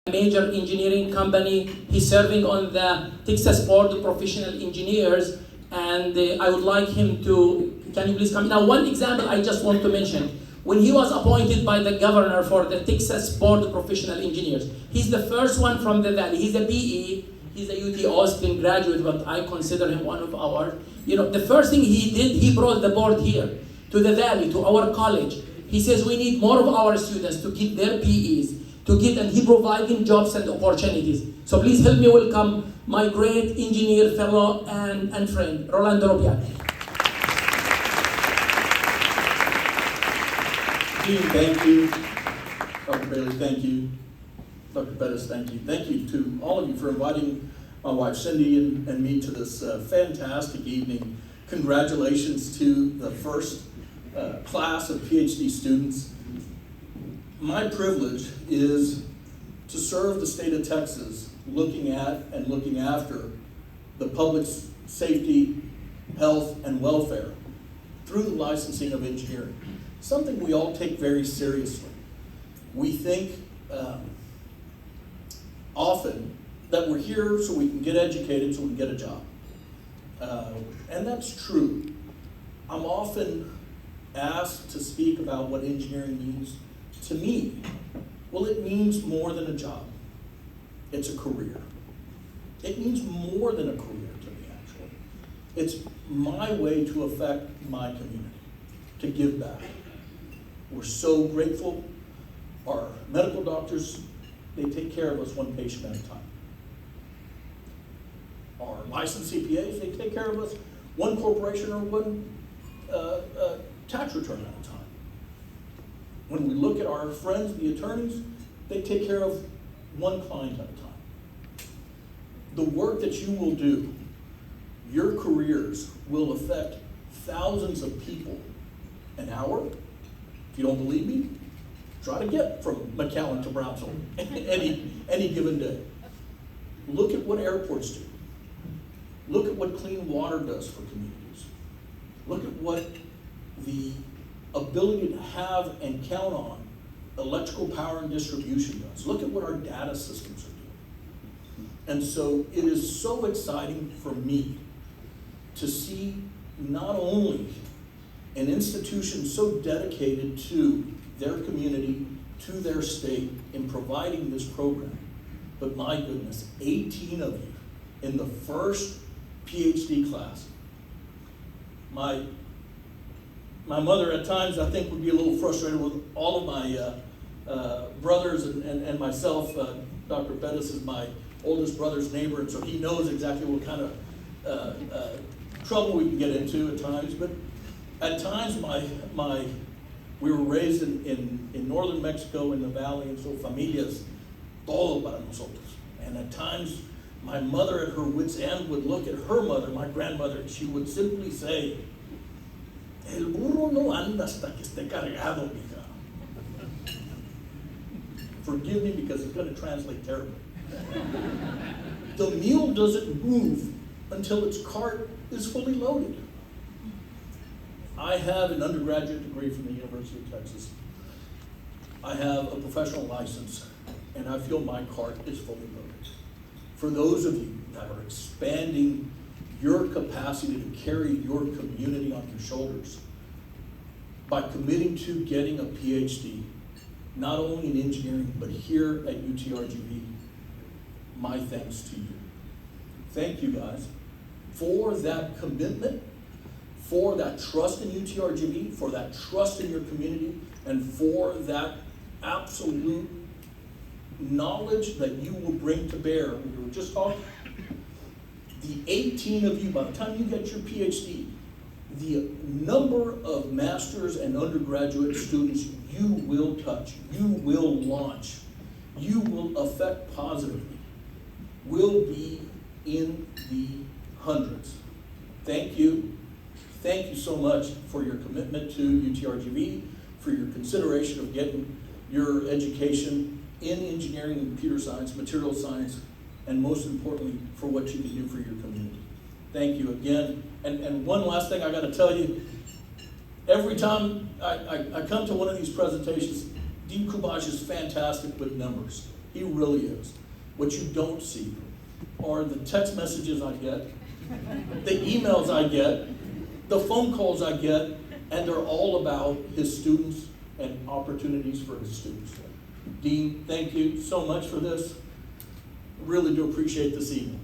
major engineering company. He's serving on the Texas Board of Professional Engineers, and I would like him to, can you please come? Now, one example I just want to mention. When he was appointed by the governor for the Texas Board of Professional Engineers, he's the first one from the Valley. He's a BE, he's a UT Austin graduate, but I consider him one of our, the first thing he did, he brought the board here, to the Valley, to our college. He says we need more of our students to keep their PEs, and he providing jobs and opportunities. So please help me welcome my great engineer, fellow, and friend, Rolando Rubiano. Thank you. Dr. Bailey, thank you. Dr. Bettis, thank you. Thank you to all of you for inviting my wife Cindy and me to this fantastic evening. Congratulations to the first class of PhD students. My privilege is to serve the state of Texas looking at and looking after the public safety, health, and welfare through the licensing of engineering. Something we all take very seriously. We think often that we're here so we can get educated, so we can get a job. And that's true. I'm often asked to speak about what engineering means to me. Well, it means more than a job. It's a career. It means more than a career to me, actually. It's my way to affect my community, to give back. We're so grateful. Our medical doctors, they take care of us one patient at a time. Our licensed CPAs, they take care of us one corporation or one tax return at a time. When we look at our friends, the attorneys, they take care of one client at a time. The work that you will do, your careers will affect thousands of people an hour. If you don't believe me, try to get from McAllen to Brownsville any given day. Look at what airports do. Look at what clean water does for communities. Look at what the ability to have and count on electrical power and distribution does. Look at what our data systems are doing. And so it is so exciting for me to see not only an institution so dedicated to their community, to their state in providing this program, but my goodness, 18 of you in the first PhD class. My mother at times I think would be a little frustrated with all of my brothers and myself. Dr. Bettis is my oldest brother's neighbor, and so he knows exactly what kind of trouble we can get into at times. But at times we were raised in northern Mexico in the valley, and so familias, todo para nosotros. And at times my mother at her wit's end would look at her mother, my grandmother, and she would simply say, "El burro no anda hasta que esté cargado, mija." Forgive me because it's going to translate terribly. The mule doesn't move until its cart is fully loaded. I have an undergraduate degree from the University of Texas. I have a professional license, and I feel my cart is fully loaded. For those of you that are expanding your capacity to carry your community on your shoulders by committing to getting a PhD, not only in engineering, but here at UTRGV, my thanks to you. Thank you guys for that commitment, for that trust in UTRGV, for that trust in your community, and for that absolute knowledge that you will bring to bear. We were just talking, the 18 of you, by the time you get your PhD, the number of master's and undergraduate students you will touch, you will launch, you will affect positively, will be in the hundreds. Thank you. Thank you so much for your commitment to UTRGV, for your consideration of getting your education in engineering and computer science, material science, and most importantly, for what you can do for your community. Thank you again. And one last thing I got to tell you, every time I come to one of these presentations, Dean Kubash is fantastic with numbers. He really is. What you don't see are the text messages I get, the emails I get, the phone calls I get, and they're all about his students and opportunities for his students. Dean, thank you so much for this. Really do appreciate this evening.